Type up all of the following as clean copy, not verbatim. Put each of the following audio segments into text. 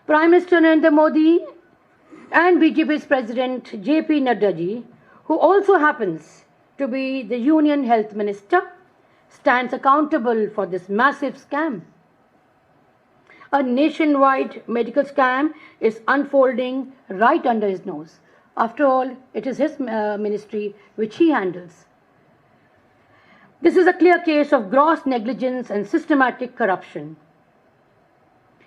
Prime Minister Narendra Modi and BJP's President J.P. Nadda ji, who also happens to be the Union Health Minister, stands accountable for this massive scam. A nationwide medical scam is unfolding right under his nose. After all, it is his ministry which he handles. This is a clear case of gross negligence and systematic corruption.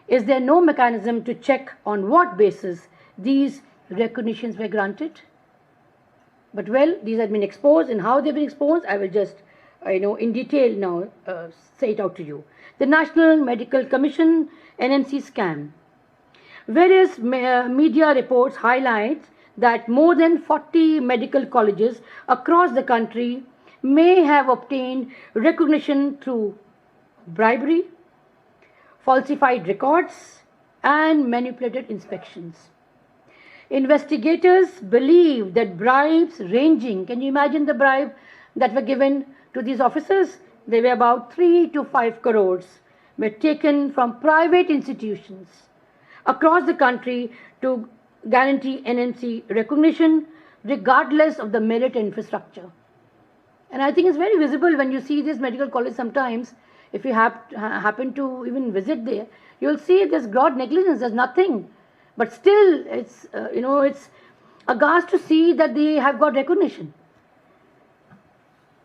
Is there no mechanism to check on what basis these recognitions were granted? But well, these have been exposed, and how they've been exposed, I will just, in detail now say it out to you. The National Medical Commission NMC scam. Various media reports highlight that more than 40 medical colleges across the country may have obtained recognition through bribery, falsified records, and manipulated inspections. Investigators believe that bribes ranging, can you imagine the bribe that were given to these officers? They were about 3 to 5 crores, were taken from private institutions across the country to guarantee NMC recognition regardless of the merit and infrastructure. And I think it's very visible when you see this medical college sometimes. If you happen to even visit there, you'll see there's gross negligence, there's nothing. But still, it's aghast to see that they have got recognition.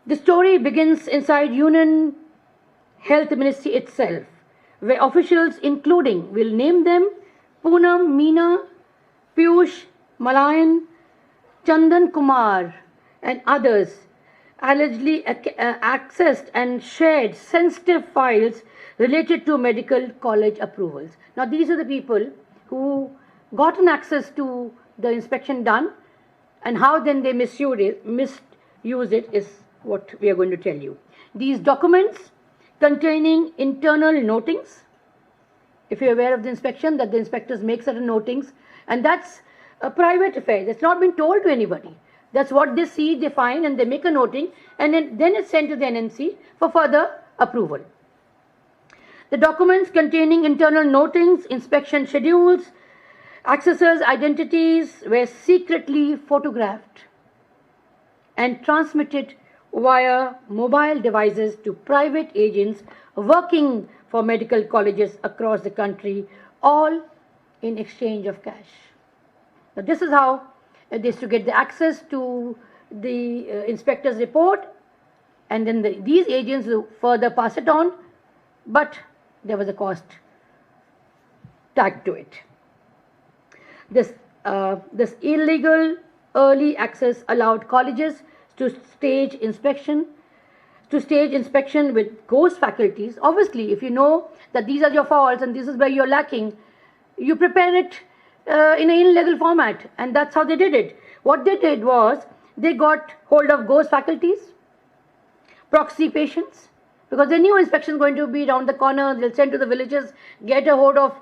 The story begins inside Union Health Ministry itself, where officials including, we'll name them, Poonam Meena, Piyush Malayan, Chandan Kumar and others, allegedly accessed and shared sensitive files related to medical college approvals. Now these are the people who got an access to the inspection done, and how then they misuse it is what we are going to tell you. These documents containing internal notings, if you're aware of the inspection, that the inspectors make certain notings, and that's a private affair. That's not been told to anybody. That's what they see, they find, and they make a noting, and then it's sent to the NMC for further approval. The documents containing internal notings, inspection schedules, accessors' identities were secretly photographed and transmitted via mobile devices to private agents working for medical colleges across the country, all in exchange of cash. Now this is how they used to get the access to the inspector's report, and then these agents will further pass it on, but there was a cost tagged to it. This illegal early access allowed colleges to stage inspection with ghost faculties. Obviously, if you know that these are your faults and this is where you're lacking, you prepare it in an illegal format, and that's how they did it. What they did was they got hold of ghost faculties, proxy patients, because they knew inspection is going to be around the corner. They'll send to the villages, get a hold of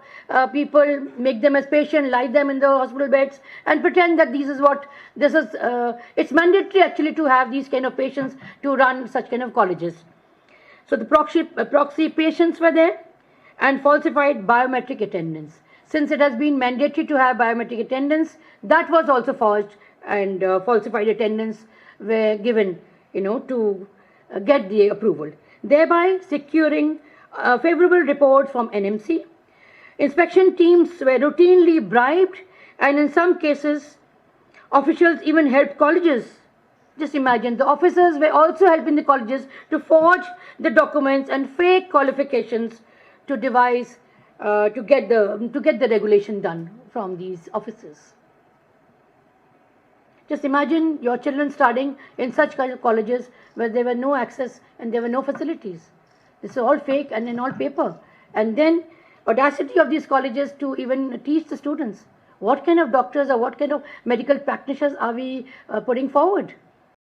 people, make them as patient, lie them in the hospital beds, and pretend that it's mandatory actually to have these kind of patients to run such kind of colleges. So the proxy patients were there, and falsified biometric attendance. Since it has been mandatory to have biometric attendance, that was also forged, and falsified attendance were given, to get the approval, thereby securing favorable reports from NMC. Inspection teams were routinely bribed, and in some cases, officials even helped colleges. Just imagine, the officers were also helping the colleges to forge the documents and fake qualifications to devise, to get the regulation done from these officers. Just imagine your children studying in such kind of colleges where there were no access and there were no facilities. This is all fake and in all paper. And then audacity of these colleges to even teach the students. What kind of doctors or what kind of medical practitioners are we putting forward?